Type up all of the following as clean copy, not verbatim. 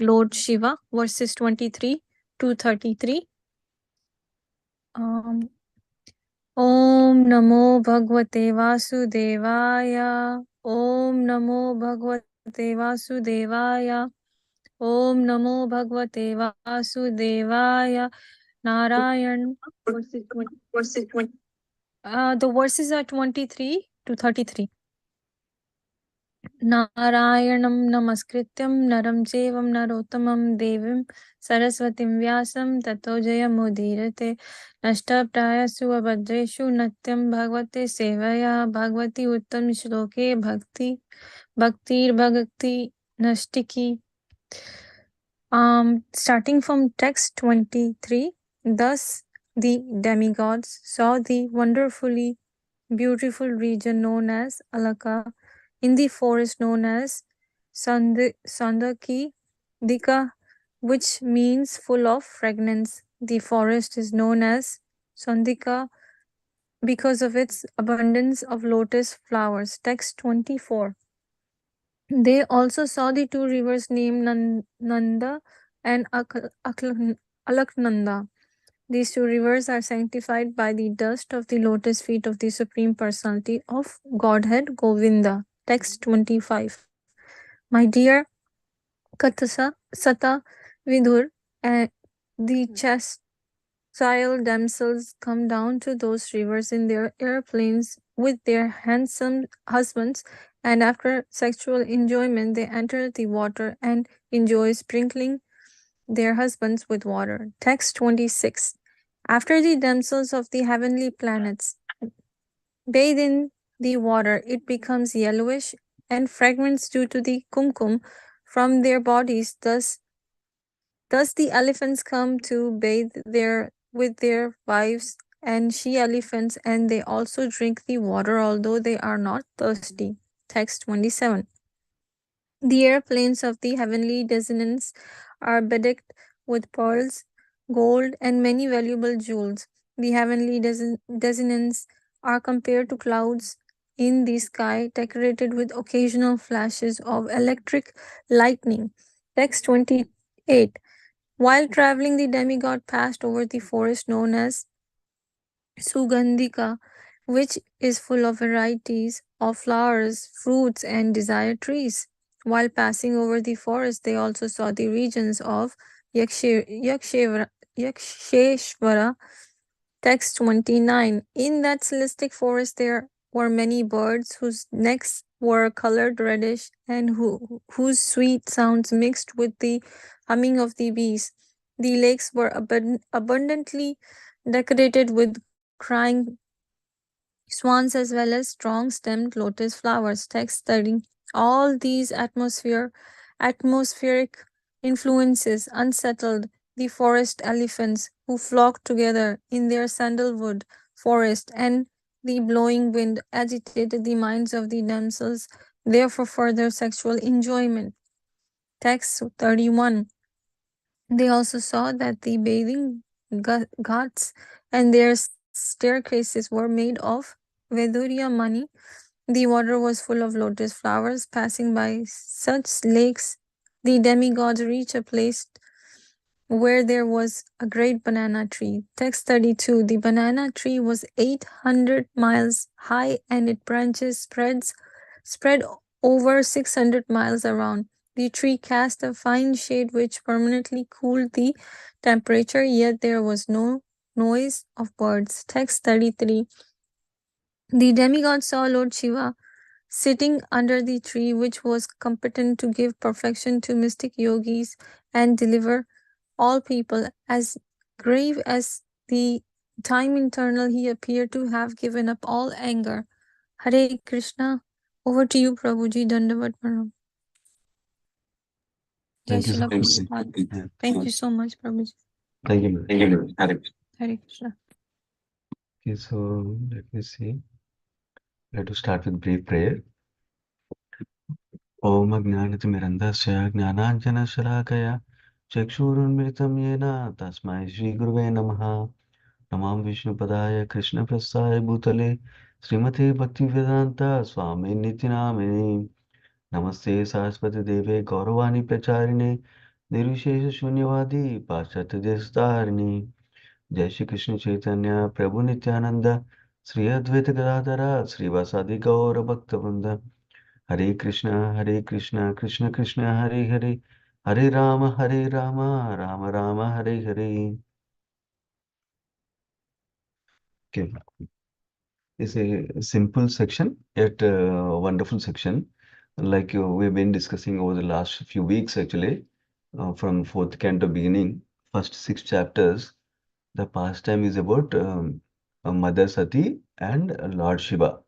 Lord Shiva, verses 23 to 33. Om Namo Bhagavate Vasudevaya. Om Namo Bhagavate Vasudevaya. Om Namo Bhagavate Vasudevaya. Narayan. The verses are 23 to 33. नारायणं नमस्कृत्यं नरं चैवं नरोत्तमं देवीं सरस्वतीं व्यासं ततो जयमुदीरते नष्टप्रायसु अभद्रेषु नित्यं भगवते सेवया Bhagwati उत्तमश्लोके भक्तिर्भक्ति नष्टिकी. Starting from text 23, thus the demigods saw the wonderfully beautiful region known as Alaka in the forest known as Sandaki Dika, which means full of fragrance. The forest is known as Sandika because of its abundance of lotus flowers. Text 24. They also saw the two rivers named Nanda and Alaknanda. These two rivers are sanctified by the dust of the lotus feet of the Supreme Personality of Godhead, Govinda. Text 25. My dear Katasa, Sata, Vidur, and the chastile damsels come down to those rivers in their airplanes with their handsome husbands, and after sexual enjoyment, they enter the water and enjoy sprinkling their husbands with water. Text 26. After the damsels of the heavenly planets bathe in the water, it becomes yellowish and fragrance due to the kumkum from their bodies. Thus the elephants come to bathe there with their wives and she elephants, and they also drink the water although they are not thirsty. Text 27. The airplanes of the heavenly descendants are bedecked with pearls, gold, and many valuable jewels. The heavenly descendants are compared to clouds in the sky, decorated with occasional flashes of electric lightning. Text 28. While traveling, the demigod passed over the forest known as Sugandhika, which is full of varieties of flowers, fruits, and desired trees. While passing over the forest, they also saw the regions of Yaksheshvara. Text 29. In that celestic forest, there were many birds whose necks were colored reddish and whose sweet sounds mixed with the humming of the bees. The lakes were abundantly decorated with crying swans as well as strong-stemmed lotus flowers. Text 30. All these atmospheric influences unsettled the forest elephants who flocked together in their sandalwood forest, and the blowing wind agitated the minds of the damsels there for further sexual enjoyment. Text 31. They also saw that the bathing ghats and their staircases were made of Veduriya money. The water was full of lotus flowers. Passing by such lakes, the demigods reached a place where there was a great banana tree. Text 32. The banana tree was 800 miles high and its branches spread over 600 miles around. The tree cast a fine shade which permanently cooled the temperature, yet there was no noise of birds. Text 33. The demigod saw Lord Shiva sitting under the tree, which was competent to give perfection to mystic yogis and deliver all people. As grave as the time eternal, he appeared to have given up all anger. Hare Krishna. Over to you, Prabhuji. Dandavat Pranam. Thank you so much. Thank you so much, Prabhuji. Thank you. Thank you. Hare Krishna. Okay, so let me see. Let us start with brief prayer. Om Ajnanatimirandasya Jnananjana Chakshurunmritam Yena Tasmai Shri Guruve Namaha Namam Vishnupadaya Krishna Prasaya Bhutale Srimate Bhaktivedanta Swami Nityanamini Namaste Saraswati Deve Gauravani Pracharine निर्विशेष शून्यवादी पाश्चात्य देशधारिणी जय श्री कृष्ण चैतन्य प्रभु नित्यानंद श्री अद्वैत गदाधर श्रीवासादि गौर भक्तवृंद हरे Krishna Krishna Krishna Hare Hare Hare Ram Ram Ram Hare Hare. Okay. It's a simple section, yet wonderful section. Like we've been discussing over the last few weeks, actually, from fourth canto beginning, first six chapters. The pastime is about Mother Sati and Lord Shiva,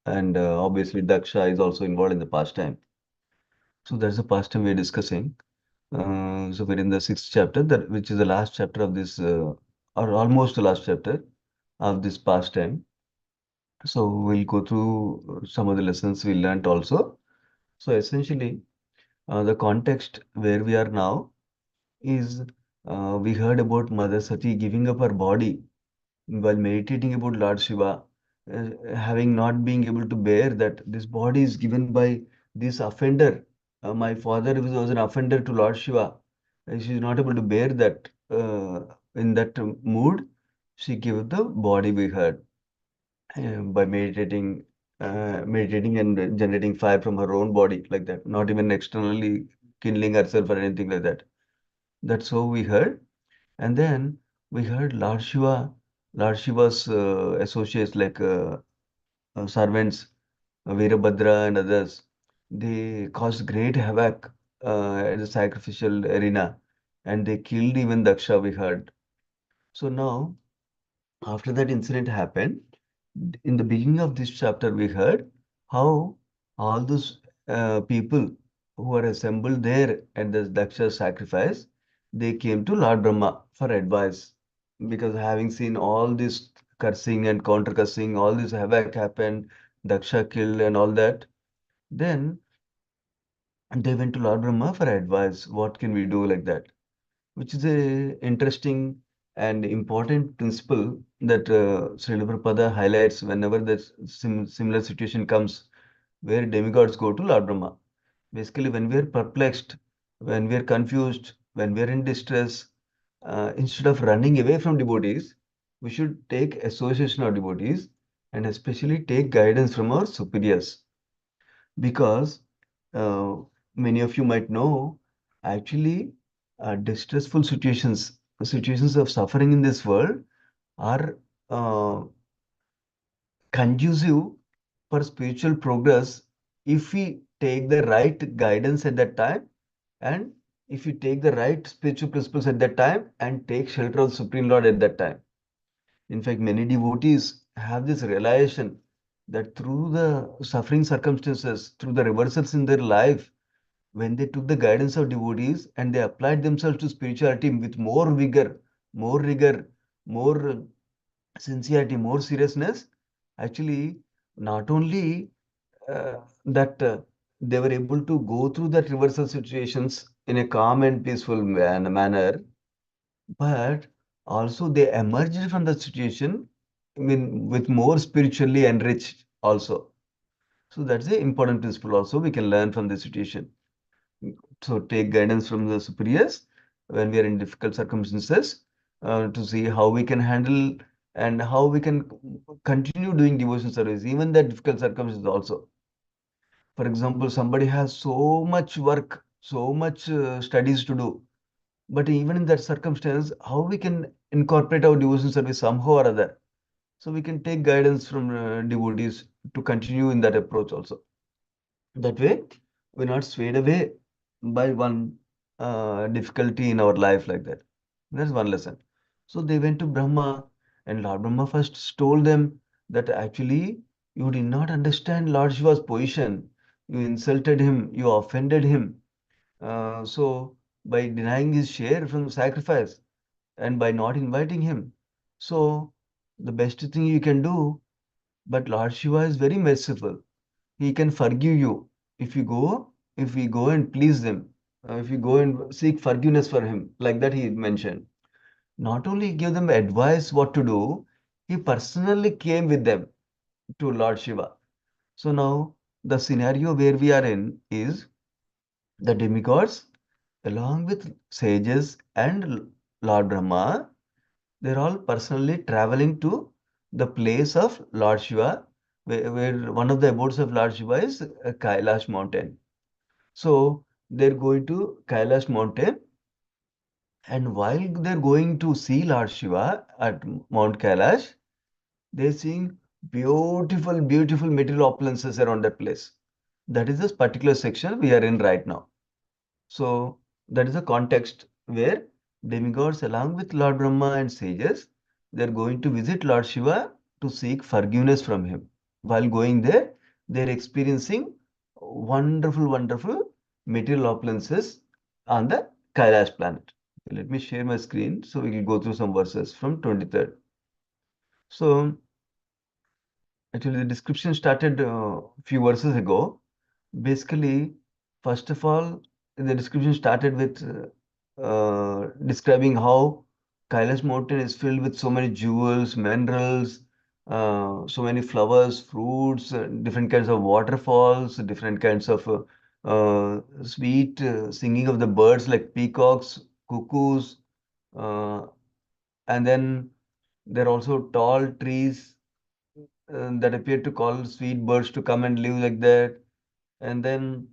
and obviously Daksha is also involved in the pastime. So that's the pastime we're discussing. So we're in the sixth chapter, that which is the last chapter of this, or almost the last chapter of this pastime. So we'll go through some of the lessons we learnt also. So essentially, the context where we are now is we heard about Mother Sati giving up her body while meditating about Lord Shiva, having not being able to bear that this body is given by this offender. My father was an offender to Lord Shiva. She is not able to bear that. In that mood, she gave the body we heard by meditating and generating fire from her own body like that, not even externally kindling herself or anything like that. That's how we heard. And then we heard Lord Shiva, Lord Shiva's associates like servants, Veerabhadra and others. They caused great havoc at the sacrificial arena, and they killed even Daksha, we heard. So now, after that incident happened, in the beginning of this chapter, we heard how all those people who were assembled there at the Daksha sacrifice, they came to Lord Brahma for advice. Because having seen all this cursing and counter cursing, all this havoc happened, Daksha killed and all that, then they went to Lord Brahma for advice. What can we do like that? Which is a interesting and important principle that Srila Prabhupada highlights whenever the similar situation comes where demigods go to Lord Brahma. Basically, when we are perplexed, when we are confused, when we are in distress, instead of running away from devotees, we should take association of devotees and especially take guidance from our superiors. Because uh, many of you might know, actually, distressful situations of suffering in this world are uh, conducive for spiritual progress if we take the right guidance at that time, and if we take the right spiritual principles at that time and take shelter of the Supreme Lord at that time. In fact, many devotees have this realization that through the suffering circumstances, through the reversals in their life, when they took the guidance of devotees and they applied themselves to spirituality with more vigor, more rigor, more sincerity, more seriousness, actually, not only that they were able to go through that reversal situations in a calm and peaceful manner, but also they emerged from the situation with more spiritually enriched also. So that's the important principle also we can learn from the situation. So take guidance from the superiors when we are in difficult circumstances to see how we can handle and how we can continue doing devotion service, even that difficult circumstances also. For example, somebody has so much work, so much studies to do, but even in that circumstance, how we can incorporate our devotion service somehow or other. So we can take guidance from devotees to continue in that approach also. That way, we're not swayed away by one difficulty in our life like that. That's one lesson. So they went to Brahma, and Lord Brahma first told them that actually you did not understand Lord Shiva's position. You insulted him, you offended him. So by denying his share from the sacrifice and by not inviting him, so the best thing you can do, but Lord Shiva is very merciful. He can forgive you if if we go and please them, if you go and seek forgiveness for him, like that he mentioned. Not only give them advice what to do, he personally came with them to Lord Shiva. So now the scenario where we are in is the demigods. along with sages and Lord Brahma, they're all personally traveling to the place of Lord Shiva, where one of the abodes of Lord Shiva is Kailash mountain. So they're going to Kailash mountain, and while they're going to see Lord Shiva at Mount Kailash, they're seeing beautiful, beautiful material opulences around that place. That is this particular section we are in right now. So that is the context where demigods, along with Lord Brahma and sages, they are going to visit Lord Shiva to seek forgiveness from him. While going there, they are experiencing wonderful, wonderful material opulences on the Kailash planet. Let me share my screen so we will go through some verses from 23rd. So actually, the description started a few verses ago. Basically, first of all, the description started with describing how Kailash mountain is filled with so many jewels, minerals, so many flowers, fruits, different kinds of waterfalls, different kinds of sweet singing of the birds like peacocks, cuckoos, uh, and then there are also tall trees that appear to call sweet birds to come and live like that. And then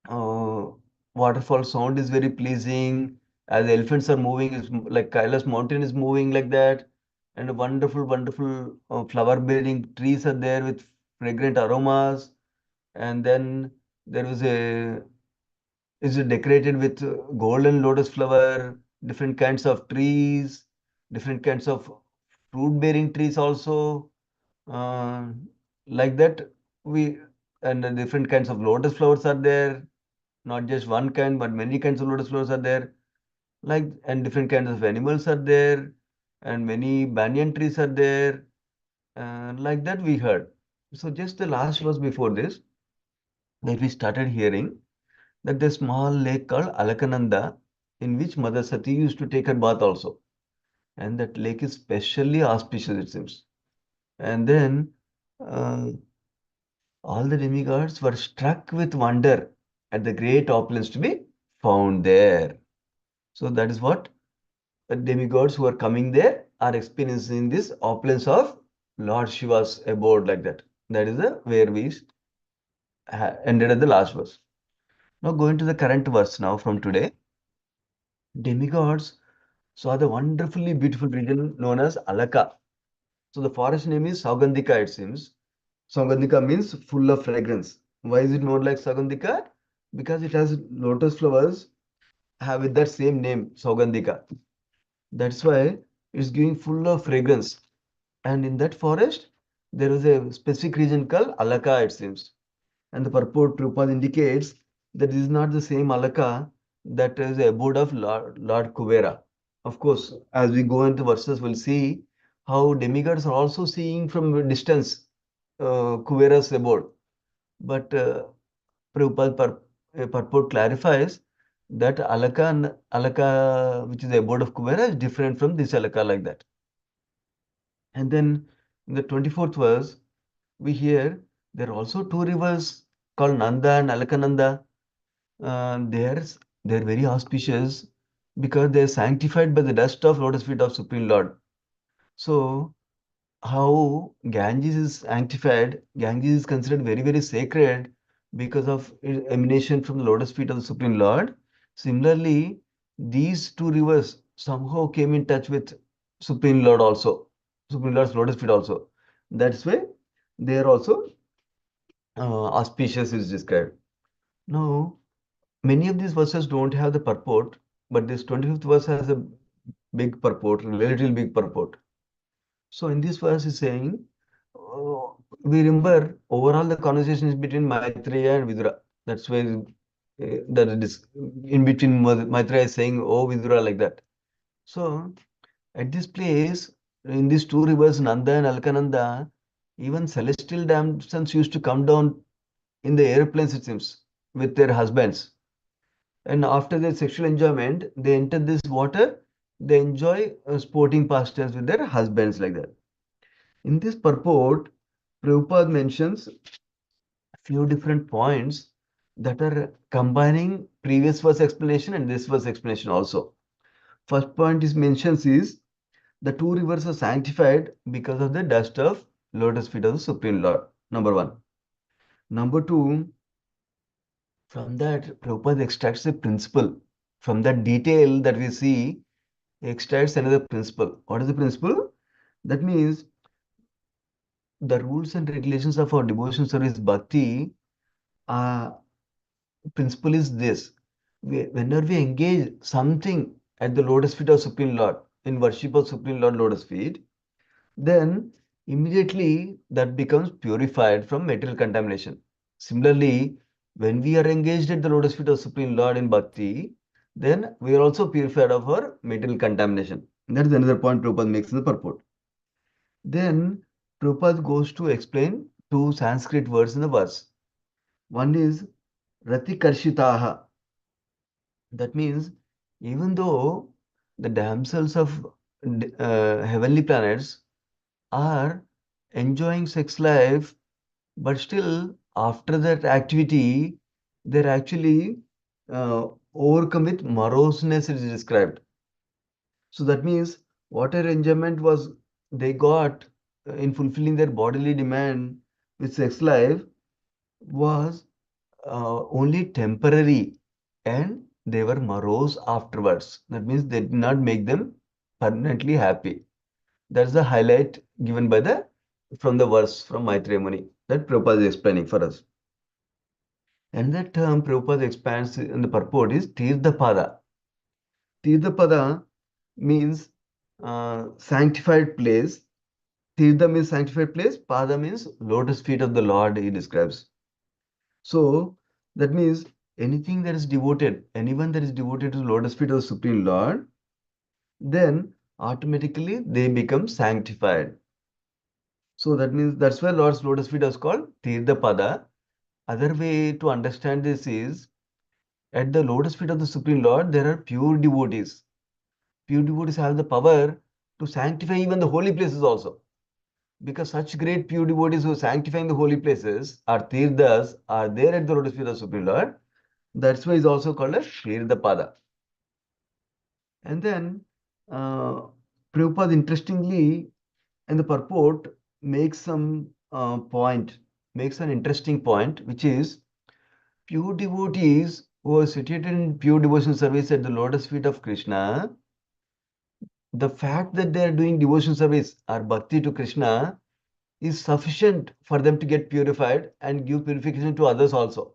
uh, waterfall sound is very pleasing as the elephants are moving, is like Kailash mountain is moving like that. And wonderful, wonderful flower bearing trees are there with fragrant aromas. And then there was a is decorated with golden lotus flower, different kinds of trees, different kinds of fruit bearing trees also. Uh, like that, we and the different kinds of lotus flowers are there. Not just one kind, but many kinds of lotus flowers are there. Like and different kinds of animals are there, and many banyan trees are there. Like that we heard. So just the last verse before this, that we started hearing that the small lake called Alakananda, in which Mother Sati used to take her bath also. And that lake is specially auspicious, it seems. And then uh, all the demigods were struck with wonder at the great opulence to be found there. So that is what the demigods who are coming there are experiencing this opulence of Lord Shiva's abode like that. That is the where we ended at the last verse. Now going to the current verse now from today. Demigods saw the wonderfully beautiful region known as Alaka. So the forest name is Saugandhika, it seems. Saugandhika means full of fragrance. Why is it known like Saugandhika? Because it has lotus flowers have with that same name, Saugandhika. That's why it's giving full of fragrance. And in that forest, there is a specific region called Alaka, it seems. And the purport Prabhupada indicates that this is not the same Alaka that is the abode of Lord Kuvera. Of course, as we go into verses, we'll see how demigods are also seeing from a distance Kuvera's abode. But Prabhupada purport clarifies that Alaka, which is the abode of Kuvera, is different from this Alaka like that. And then in the 24th verse, we hear there are also two rivers called Nanda and Alakananda. They're very auspicious because they're sanctified by the dust of lotus feet of Supreme Lord. So how Ganges is sanctified, Ganges is considered very, very sacred because of emanation from the lotus feet of the Supreme Lord. Similarly, these two rivers somehow came in touch with Supreme Lord also, Supreme Lord's lotus feet also. That's why they are also auspicious is described. Now, many of these verses don't have the purport, but this 25th verse has a big purport, relatively big purport. So in this verse is saying, we remember overall the conversation is between Maitreya and Vidura. That's why that it is in between Maitreya is saying, oh Vidura like that. So at this place, in these two rivers, Nanda and Alkananda, even celestial damsels used to come down in the airplanes, it seems, with their husbands. And after their sexual enjoyment, they enter this water, they enjoy sporting pastimes with their husbands like that. In this purport, Prabhupada mentions a few different points that are combining previous verse explanation and this verse explanation also. First point is mentions is the two rivers are sanctified because of the dust of lotus feet of the Supreme Lord. Number one. Number two, from that Prabhupada extracts a principle. From that detail that we see, he extracts another principle. What is the principle? That means the rules and regulations of our devotion service bhakti, uh, principle is this. Whenever we engage something at the lotus feet of Supreme Lord, in worship of Supreme Lord lotus feet, then immediately that becomes purified from material contamination. Similarly, when we are engaged at the lotus feet of Supreme Lord in bhakti, then we are also purified of our material contamination. That is another point Prabhupada makes in the purport. Then Prabhupada goes to explain two Sanskrit words in the verse. One is Rati Karshitaha. That means even though the damsels of heavenly planets are enjoying sex life, but still after that activity, they're actually overcome with moroseness, it is described. So that means whatever enjoyment was they got in fulfilling their bodily demand with sex life was only temporary, and they were morose afterwards. That means they did not make them permanently happy. That's the highlight given by the from the verse from Maitreya Muni that Prabhupada is explaining for us. And that term Prabhupada expands in the purport is Tirthapada. Tirthapada means sanctified place. Tirtha means sanctified place. Pada means lotus feet of the Lord, he describes. So that means anything that is devoted, anyone that is devoted to the lotus feet of the Supreme Lord, then automatically they become sanctified. So that means that's why Lord's lotus feet is called Tirthapada. Other way to understand this is at the lotus feet of the Supreme Lord, there are pure devotees. Pure devotees have the power to sanctify even the holy places also. Because such great pure devotees who are sanctifying the holy places are Tirthas, are there at the lotus feet of the Supreme Lord. That's why it's also called as Tirthapada. And then Prabhupada interestingly in the purport makes some point, makes an interesting point, which is pure devotees who are situated in pure devotion service at the lotus feet of Krishna, the fact that they are doing devotion service or bhakti to Krishna is sufficient for them to get purified and give purification to others also.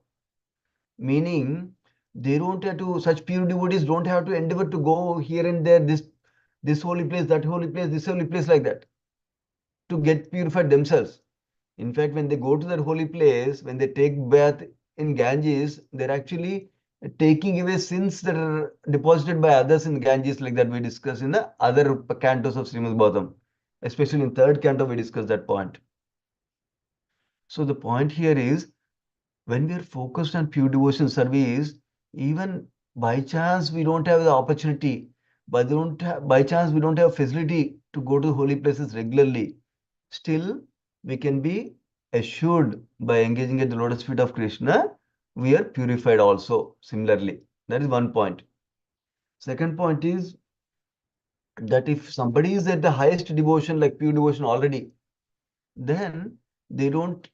Meaning, they don't have to, such pure devotees don't have to endeavor to go here and there, this holy place, that holy place, this holy place, like that, to get purified themselves. In fact, when they go to that holy place, when they take bath in Ganges, they're actually taking away sins that are deposited by others in Ganges, like that we discussed in the other cantos of Srimad Bhagavatam. Especially in third canto, we discussed that point. So the point here is, when we are focused on pure devotion service, even by chance we don't have the opportunity, by chance we don't have facility to go to holy places regularly, still we can be assured by engaging at the lotus feet of Krishna, we are purified also similarly. That is one point. Second point is that if somebody is at the highest devotion, like pure devotion already, then they don't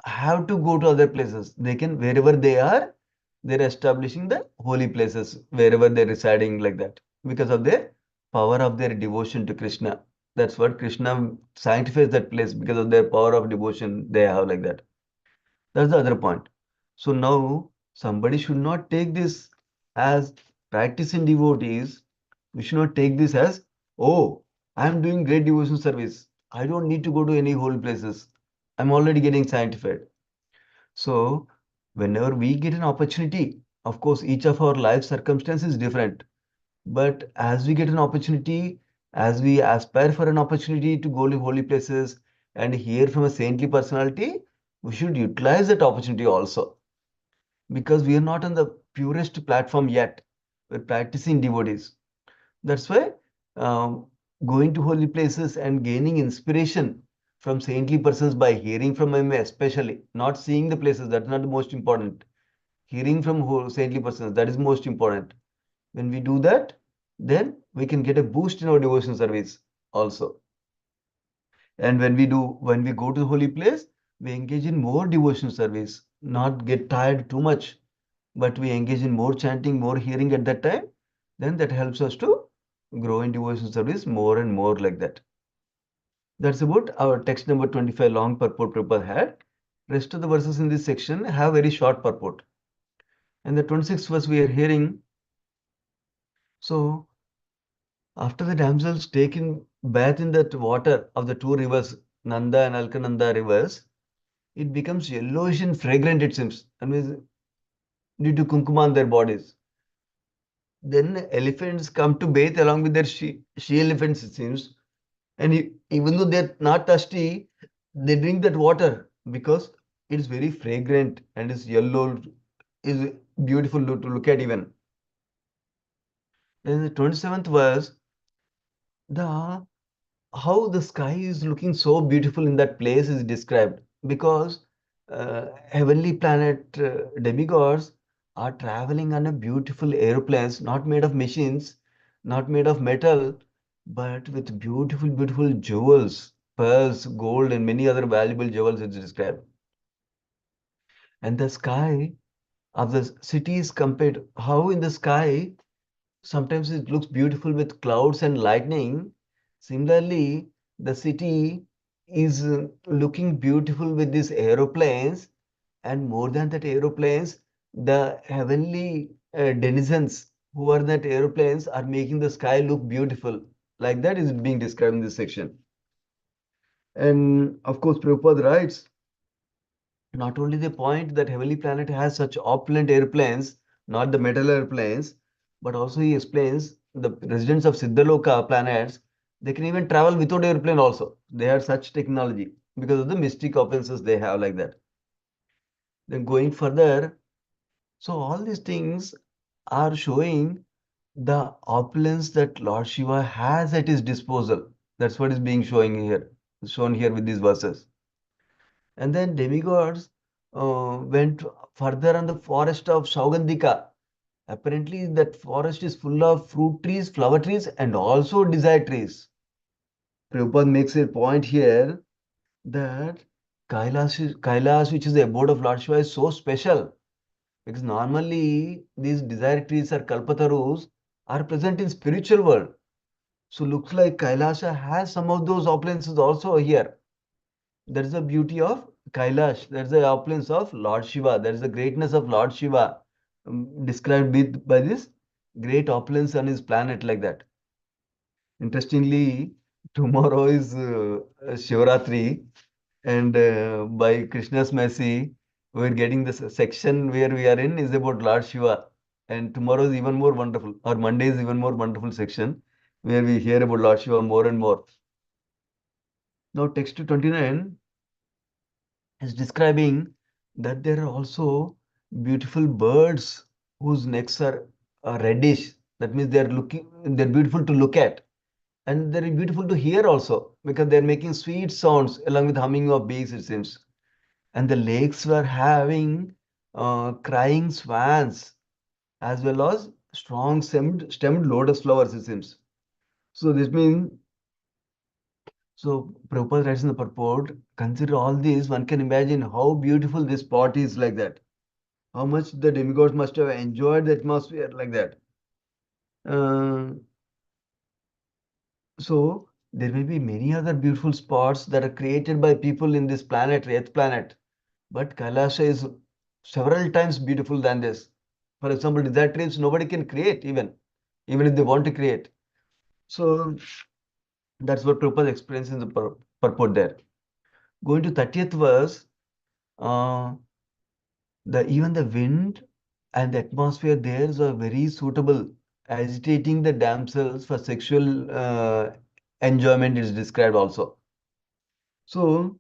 have to go to other places. They can, wherever they are, they're establishing the holy places, wherever they're residing, like that, because of their power of their devotion to Krishna. That's what Krishna sanctifies that place because of their power of devotion they have, like that. That's the other point. So now somebody should not take this as practicing devotees. We should not take this as, oh, I'm doing great devotion service. I don't need to go to any holy places. I'm already getting sanctified. So whenever we get an opportunity, of course, each of our life circumstances is different. But as we get an opportunity, as we aspire for an opportunity to go to holy places and hear from a saintly personality, we should utilize that opportunity also. Because we are not on the purest platform yet. We're practicing devotees. That's why um, going to holy places and gaining inspiration from saintly persons by hearing from them, especially not seeing the places, that's not the most important. hearing from saintly persons. That is most important. When we do that, then we can get a boost in our devotion service also. And when we go to the holy place, we engage in more devotion service, not get tired too much, but we engage in more chanting, more hearing at that time, then that helps us to grow in devotion service more and more like that. That's about our text number 25 long purport Prabhupada had. Rest of the verses in this section have very short purport. And the 26th verse we are hearing, so after the damsels taken bath in that water of the two rivers, Nanda and Alkananda rivers, it becomes yellowish and fragrant, it seems, and means due to kumkum on their bodies. Then elephants come to bathe along with their she elephants, it seems. And even though they're not thirsty, they drink that water because it is very fragrant and is yellow, is beautiful to look at even. Then the 27th verse, the how the sky is looking so beautiful in that place is described because heavenly planet demigods are traveling on a beautiful aeroplanes, not made of machines, not made of metal, but with beautiful, beautiful jewels, pearls, gold, and many other valuable jewels it's described. And the sky of the city is compared, how in the sky sometimes it looks beautiful with clouds and lightning. Similarly, the city is looking beautiful with these aeroplanes, and more than that aeroplanes, the heavenly denizens who are that aeroplanes are making the sky look beautiful. Like that is being described in this section. And of course, Prabhupada writes, not only the point that heavenly planet has such opulent airplanes, not the metal airplanes, but also he explains the residents of Siddhaloka planets, they can even travel without airplane also. They have such technology because of the mystic opulences they have like that. Then going further, so all these things are showing the opulence that Lord Shiva has at his disposal. That's what is being shown here with these verses. And then demigods went further on the forest of Saugandhika. Apparently, that forest is full of fruit trees, flower trees, and also desire trees. Prabhupada makes a point here that Kailas, which is the abode of Lord Shiva, is so special because normally these desire trees or kalpatarus are present in spiritual world. So looks like Kailasa has some of those opulences also here. That is the beauty of Kailash. That is the opulence of Lord Shiva. That is the greatness of Lord Shiva described by this great opulence on his planet like that. Interestingly, tomorrow is Shivaratri, and by Krishna's mercy, we're getting this section where we are in is about Lord Shiva. And tomorrow is even more wonderful, or Monday is even more wonderful section where we hear about Lord Shiva more and more. Now, text 29 is describing that there are also beautiful birds whose necks are reddish. That means they're beautiful to look at. And they're beautiful to hear also because they're making sweet sounds along with humming of bees, it seems. And the lakes were having crying swans as well as strong stemmed lotus flowers, it seems. So this means, so Prabhupada writes in the purport, consider all these, one can imagine how beautiful this spot is like that. How much the demigods must have enjoyed the atmosphere like that. Uh, so there may be many other beautiful spots that are created by people in this planet, Earth planet. But Kailasha is several times beautiful than this. For example, desert trips nobody can create even if they want to create. So that's what Prabhupada explains in the purport there. Going to 30th verse, uh, even the wind and the atmosphere there are very suitable, agitating the damsels for sexual enjoyment is described also. So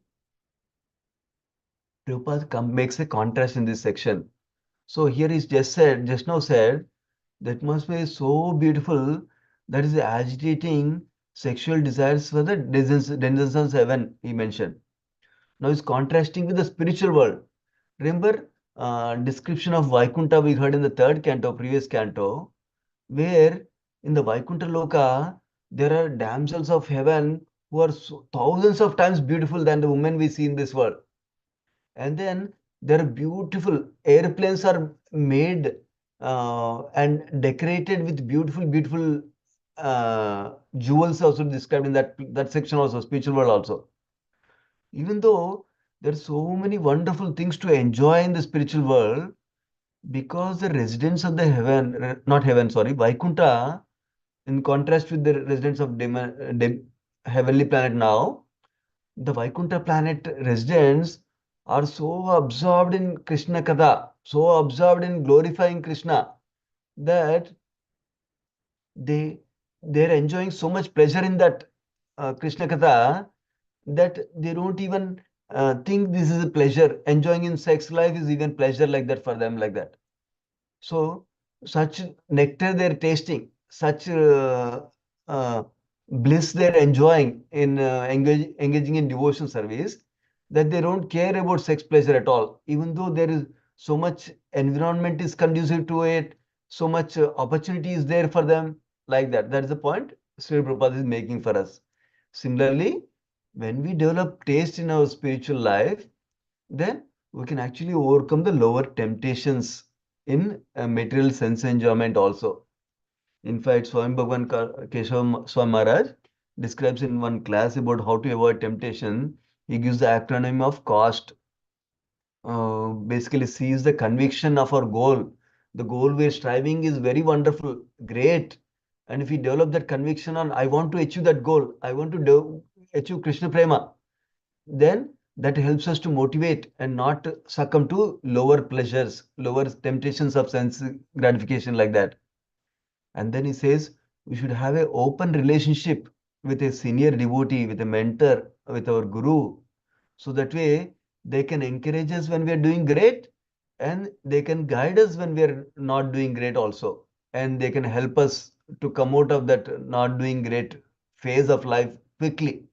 Prabhupada makes a contrast in this section. So here is just now said, the atmosphere is so beautiful that is agitating sexual desires for the denizens of heaven, he mentioned. Now it's contrasting with the spiritual world. Remember, description of Vaikuntha we heard in the third canto, previous canto, where in the Vaikuntha Loka, there are damsels of heaven who are thousands of times beautiful than the women we see in this world. And then there are beautiful airplanes are made and decorated with beautiful jewels also described in that section also, spiritual world also. Even though there are so many wonderful things to enjoy in the spiritual world, because the residents of the heaven, not heaven, sorry, Vaikuntha, in contrast with the residents of heavenly planet now, the Vaikuntha planet residents are so absorbed in Krishna Katha, so absorbed in glorifying Krishna that they they're enjoying so much pleasure in that Krishna Katha that they don't even think this is a pleasure. Enjoying in sex life is even pleasure like that for them, like that. So, such nectar they're tasting, such bliss they're enjoying in engaging in devotion service, that they don't care about sex pleasure at all. Even though there is so much environment is conducive to it, so much opportunity is there for them, like that. That is the point Sri Prabhupada is making for us. Similarly, when we develop taste in our spiritual life, then we can actually overcome the lower temptations in material sense enjoyment also. In fact, Swami Bhagavan Keshav Swami Maharaj describes in one class about how to avoid temptation. He gives the acronym of COST. Basically sees the conviction of our goal. The goal we're striving is very wonderful, great. And if we develop that conviction on, I want to achieve that goal, I want to achieve Krishna Prema, then that helps us to motivate and not succumb to lower pleasures, lower temptations of sense gratification like that. And then he says we should have an open relationship with a senior devotee, with a mentor, with our guru. So that way they can encourage us when we are doing great and they can guide us when we are not doing great also. And they can help us to come out of that not doing great phase of life quickly.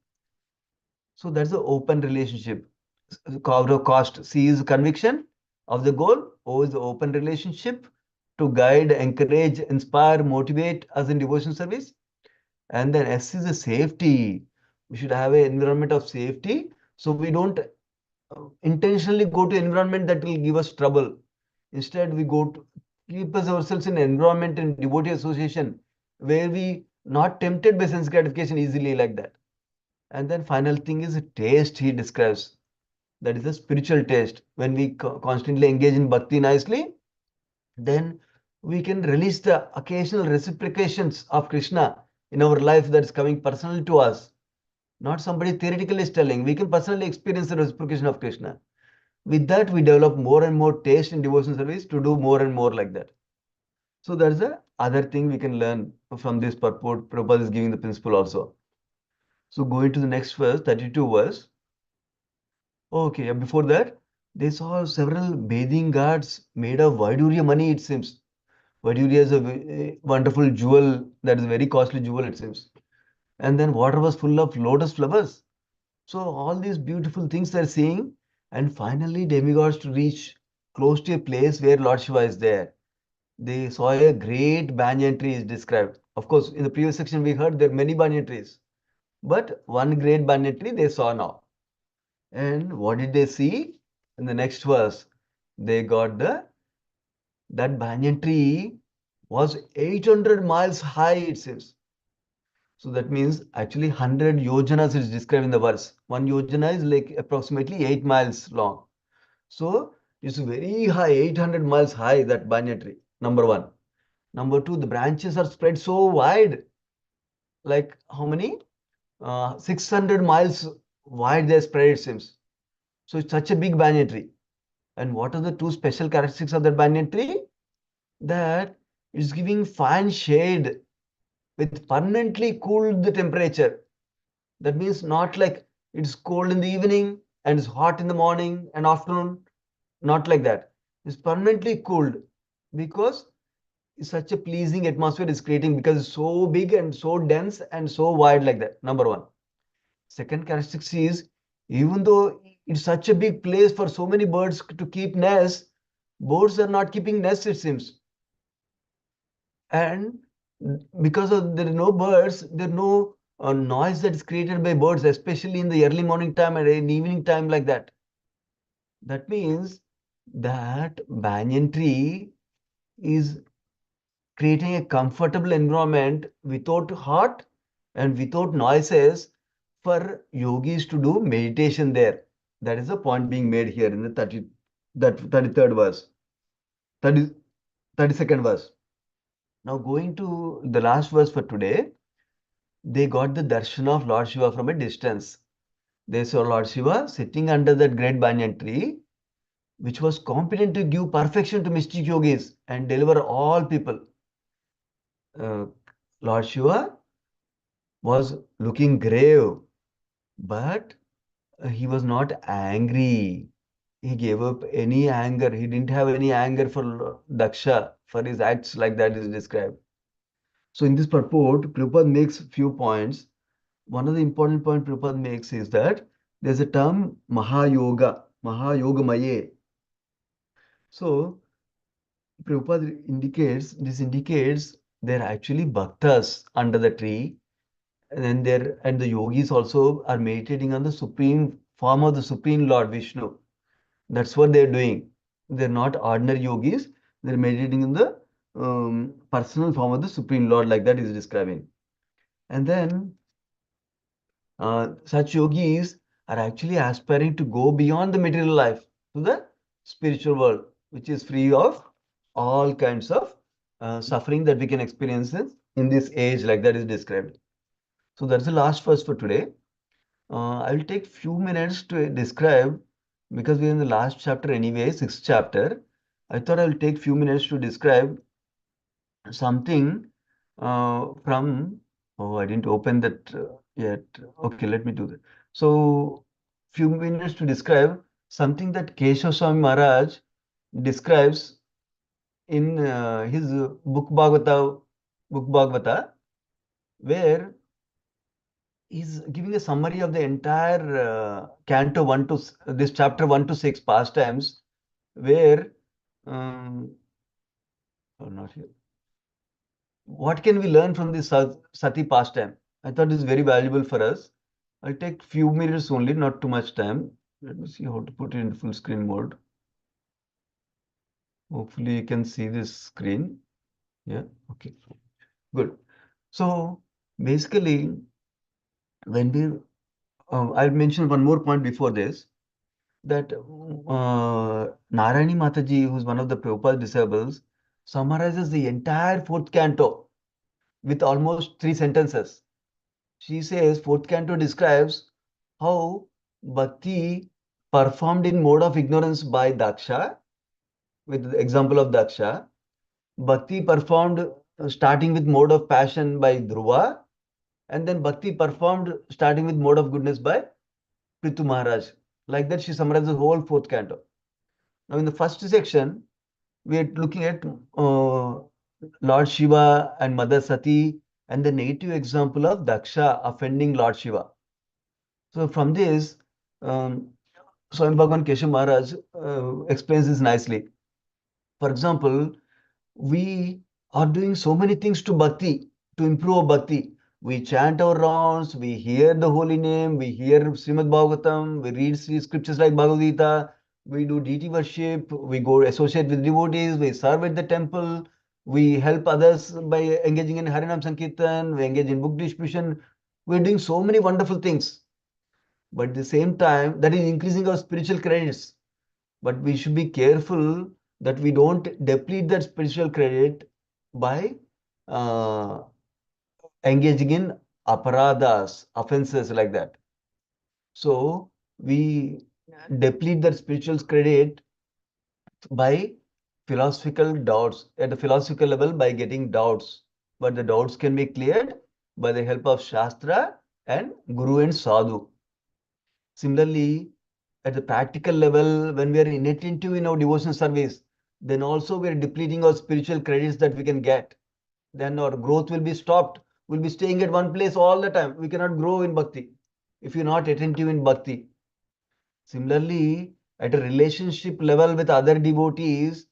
So that's the open relationship. Cost C is conviction of the goal. O is the open relationship to guide, encourage, inspire, motivate us in devotion service. And then S is the safety. We should have an environment of safety. So we don't intentionally go to environment that will give us trouble. Instead, we go to keep us ourselves in environment and devotee association where we not tempted by sense gratification easily like that. And then final thing is taste he describes. That is a spiritual taste. When we constantly engage in bhakti nicely, then we can release the occasional reciprocations of Krishna in our life that is coming personally to us. Not somebody theoretically is telling. We can personally experience the reciprocation of Krishna. With that, we develop more and more taste in devotion service to do more and more like that. So there's a other thing we can learn from this purport. Prabhupada is giving the principle also. So going to the next verse, 32 verse. Okay, before that, they saw several bathing ghats made of Vaidurya money, it seems. Vaidurya is a wonderful jewel, that is a very costly jewel, it seems. And then water was full of lotus flowers. So all these beautiful things they're seeing. And finally, demigods to reach close to a place where Lord Shiva is there. They saw a great banyan tree is described. Of course, in the previous section, we heard there are many banyan trees. But one great banyan tree they saw now. And what did they see? In the next verse, they got that banyan tree was 800 miles high, it seems. So that means actually 100 yojanas is described in the verse. One yojana is like approximately 8 miles long. So it's very high, 800 miles high, that banyan tree, number one. Number two, the branches are spread so wide. Like how many? 600 miles wide they spread, it seems. So it's such a big banyan tree. And what are the two special characteristics of that banyan tree? That it's giving fine shade with permanently cooled the temperature. That means not like it's cold in the evening and it's hot in the morning and afternoon. Not like that. It's permanently cooled because it's such a pleasing atmosphere is creating because it's so big and so dense and so wide like that. Number one. Second characteristic is even though it's such a big place for so many birds to keep nests, Birds are not keeping nests, it seems. And because of there are no birds, there are no noise that is created by birds, especially in the early morning time and in evening time like that. That means that banyan tree is creating a comfortable environment without hot and without noises for yogis to do meditation there. That is the point being made here in the 33rd verse, 30, 32nd verse. Now going to the last verse for today, they got the darshan of Lord Shiva from a distance. They saw Lord Shiva sitting under that great banyan tree, which was competent to give perfection to mystic yogis and deliver all people. Uh, Lord Shiva was looking grave, but he was not angry. He gave up any anger. He didn't have any anger for Daksha, for his acts like that is described. So in this purport, Prabhupada makes few points. One of the important points Prabhupada makes is that there's a term Mahayoga, Mahayogamaye. So Prabhupada indicates they're actually bhaktas under the tree, and the yogis also are meditating on the supreme form of the supreme Lord Vishnu. That's what they're doing. They're not ordinary yogis. They're meditating in the personal form of the supreme Lord, like that is describing. And then such yogis are actually aspiring to go beyond the material life to the spiritual world, which is free of all kinds of suffering that we can experience in this age, like that is described. So that's the last verse for today. I will take few minutes to describe, because we're in the last chapter anyway, sixth chapter. I thought I will take few minutes to describe something from, oh, I didn't open that yet. Okay, let me do that. So, few minutes to describe something that Keshav Swami Maharaj describes in his book Bhagavata, where he's giving a summary of the entire Canto 1 to this chapter 1 to 6 pastimes, where oh, not here. What can we learn from this Sati pastime? I thought it's very valuable for us. I'll take few minutes only, not too much time. Let me see how to put it in full screen mode. Hopefully you can see this screen. Yeah, okay, good. So basically, when we, I'll mention one more point before this, that Narayani Mataji, who's one of the Prabhupada disciples, summarizes the entire fourth canto with almost 3 sentences. She says fourth canto describes how bhakti performed in mode of ignorance by Daksha, with the example of Daksha. Bhakti performed starting with mode of passion by Dhruva, and then bhakti performed starting with mode of goodness by Prithu Maharaj. Like that, she summarizes the whole fourth canto. Now, in the first section, we are looking at Lord Shiva and Mother Sati and the negative example of Daksha offending Lord Shiva. So from this, Swami Bhagavan Keshav Maharaj explains this nicely. For example, we are doing so many things to bhakti, to improve bhakti. We chant our rounds, we hear the holy name, we hear Srimad Bhagavatam, we read scriptures like Bhagavad Gita, we do deity worship, we go associate with devotees, we serve at the temple, we help others by engaging in Harinam Sankirtan, we engage in book distribution. We're doing so many wonderful things. But at the same time, that is increasing our spiritual credits. But we should be careful that we don't deplete that spiritual credit by uh, engaging in aparadas, offenses like that. So we deplete that spiritual credit by philosophical doubts, at the philosophical level by getting doubts. But the doubts can be cleared by the help of Shastra and Guru and Sadhu. Similarly, at the practical level, when we are inattentive in our devotional service, then also we are depleting our spiritual credits that we can get. Then our growth will be stopped. We'll be staying at one place all the time. We cannot grow in bhakti if you're not attentive in bhakti. Similarly, at a relationship level with other devotees,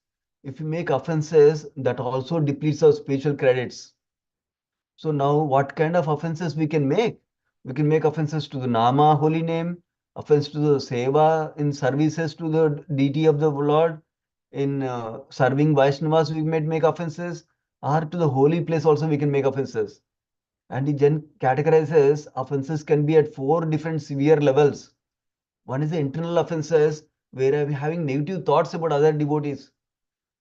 If we make offenses, that also depletes our spiritual credits. So now what kind of offenses we can make? We can make offenses to the Nama, holy name, offense to the Seva in services to the deity of the Lord, in serving Vaishnavas we might make offenses, or to the holy place also we can make offenses. And the Jen categorizes offenses can be at four different severe levels. One is the internal offenses, where I'm having negative thoughts about other devotees.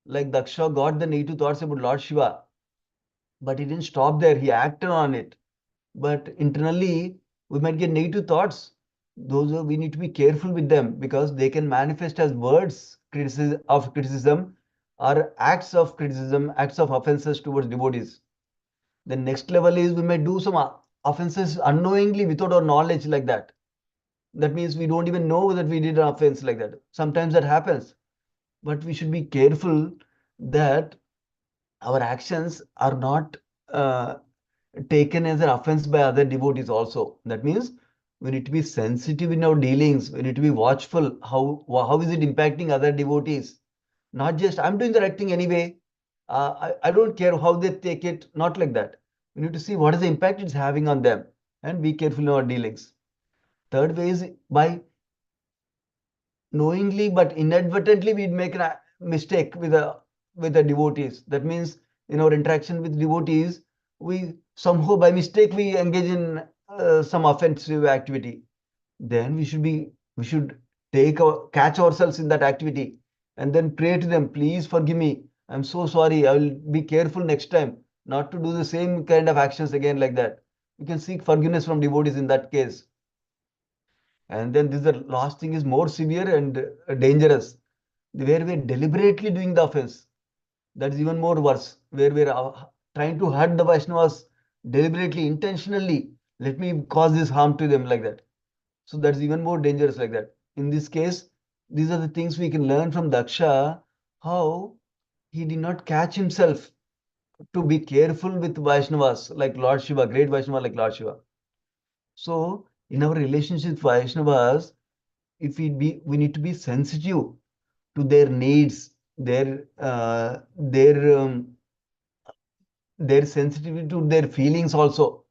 Like Daksha got the negative thoughts about Lord Shiva, but he didn't stop there, he acted on it. But internally, we might get negative thoughts. Those are, we need to be careful with them because they can manifest as words criticism or acts of criticism, acts of offenses towards devotees. The next level is we may do some offenses unknowingly without our knowledge like that. That means we don't even know that we did an offense like that. Sometimes that happens. But we should be careful that our actions are not uh, taken as an offense by other devotees also. That means we need to be sensitive in our dealings. We need to be watchful. How is it impacting other devotees? Not just I'm doing the right thing anyway. I don't care how they take it. Not like that. We need to see what is the impact it's having on them and be careful in our dealings. Third way is by knowingly but inadvertently we make a mistake with the devotees. That means in our interaction with devotees, we somehow by mistake we engage in some offensive activity. Then we should catch ourselves in that activity and then pray to them, please forgive me. I'm so sorry. I will be careful next time not to do the same kind of actions again like that. You can seek forgiveness from devotees in that case. And then this the last thing is more severe and dangerous, where we're deliberately doing the offense. That's even more worse, where we're trying to hurt the Vaishnavas deliberately, intentionally. Let me cause this harm to them like that. So that's even more dangerous like that. In this case, these are the things we can learn from Daksha, how he did not catch himself to be careful with Vaishnavas like Lord Shiva, great Vaishnava like Lord Shiva. So in our relationship with Vaishnavas, if we need to be sensitive to their needs, their sensitivity to their feelings also.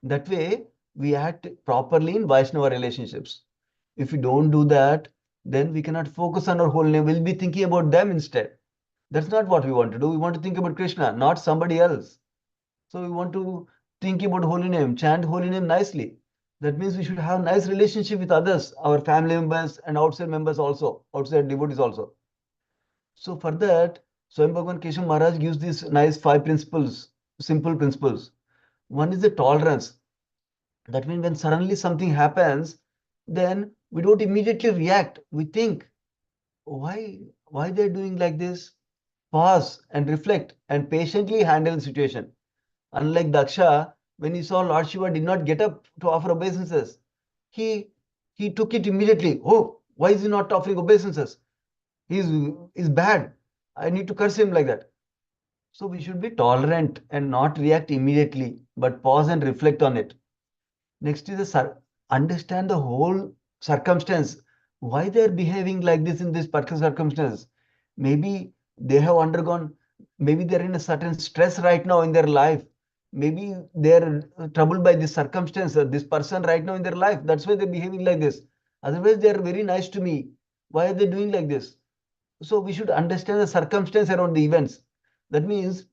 That way we act properly in Vaishnava relationships. If we don't do that, then we cannot focus on our whole name. We'll be thinking about them instead. That's not what we want to do. We want to think about Krishna, not somebody else. So we want to think about holy name, chant holy name nicely. That means we should have nice relationship with others, our family members and outside members also, outside devotees also. So for that, Swayam Bhagavan Keshav Maharaj gives these nice five principles, simple principles. One is the tolerance. That means when suddenly something happens, then we don't immediately react. We think, why they're doing like this? Pause and reflect and patiently handle the situation. Unlike Daksha, when he saw Lord Shiva did not get up to offer obeisances, he he took it immediately. Oh, why is he not offering obeisances? He's bad. I need to curse him like that. So we should be tolerant and not react immediately, but pause and reflect on it. Next is understand the whole circumstance. Why they're behaving like this in this particular circumstance? Maybe they have undergone, maybe they're in a certain stress right now in their life. Maybe they're troubled by this circumstance, this person right now in their life. That's why they're behaving like this. Otherwise, they're very nice to me. Why are they doing like this? So we should understand the circumstance around the events. That means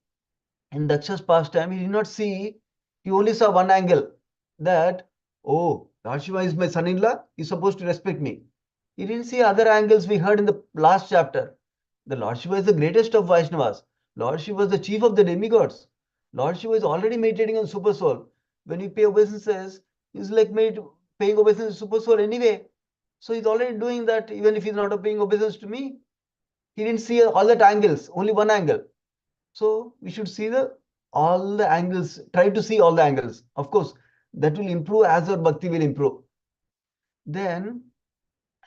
in Daksha's pastime, he did not see, he only saw one angle that, oh, Lord Shiva is my son-in-law, he's supposed to respect me. He didn't see other angles we heard in the last chapter. The Lord Shiva is the greatest of Vaishnavas. Lord Shiva is the chief of the demigods. Lord Shiva is already meditating on Super Soul. When you pay obeisances, he's like paying obeisance to Super Soul anyway. So he's already doing that even if he's not paying obeisance to me. He didn't see all that angles, only one angle. So we should see all the angles, try to see all the angles. Of course, that will improve as our bhakti will improve. Then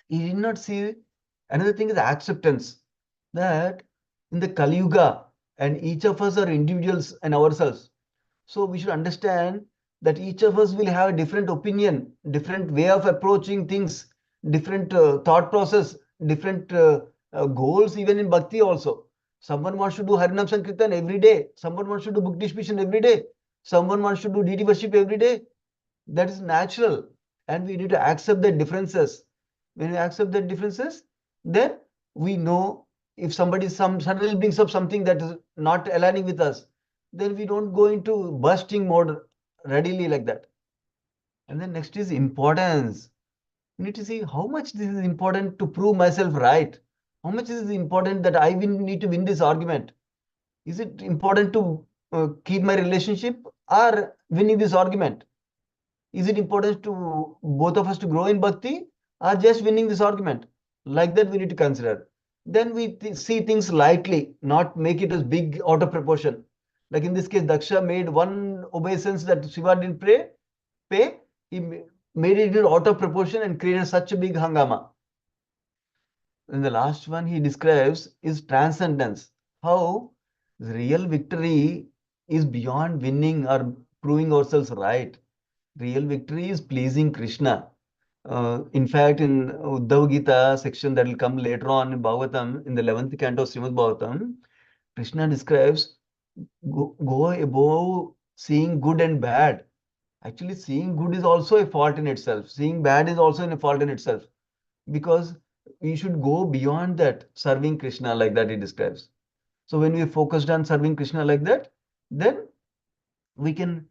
he did not see, another thing is acceptance, that in the Kali Yuga and each of us are individuals and ourselves. So we should understand that each of us will have a different opinion, different way of approaching things, different thought process, different goals even in bhakti also. Someone wants to do Harinam Sankirtan every day. Someone wants to do book distribution every day. Someone wants to do deity worship every day. That is natural. And we need to accept the differences. When we accept the differences, then we know if somebody suddenly brings up something that is not aligning with us, then we don't go into bursting mode readily like that. And then next is importance. We need to see how much this is important to prove myself right. How much is it important that I need to win this argument? Is it important to keep my relationship or winning this argument? Is it important to both of us to grow in bhakti or just winning this argument? Like that, we need to consider. Then we see things lightly, not make it as big out of proportion. Like in this case, Daksha made one obeisance that Shiva didn't pay. He made it out of proportion and created such a big hangama. And the last one he describes is transcendence. How the real victory is beyond winning or proving ourselves right. Real victory is pleasing Krishna. In fact, in Uddhav Gita section that will come later on in Bhagavatam, in the 11th canto of Srimad Bhagavatam, Krishna describes go above seeing good and bad. Actually, seeing good is also a fault in itself. Seeing bad is also a fault in itself. Because we should go beyond that, serving Krishna like that he describes. So when we focused on serving Krishna like that, then we can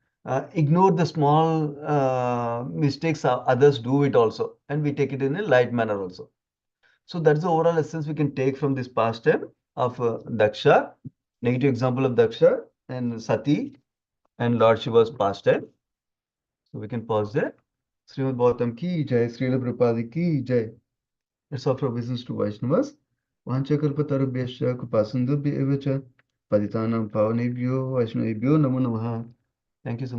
ignore the small mistakes others do it also, and we take it in a light manner also. So that's the overall essence we can take from this pastime of Daksha, negative example of Daksha and Sati and Lord Shiva's pastime. So we can pause there. Srimad Bhagavatam ki jai, Srila Prabhupada ki jai. Let's offer obeisance to Vaishnavas. Vanchakalpatarubhyascha kripasindubhya eva cha patitanam pavanebhyo Vaishnavebhyo namo namaha. Thank you so much.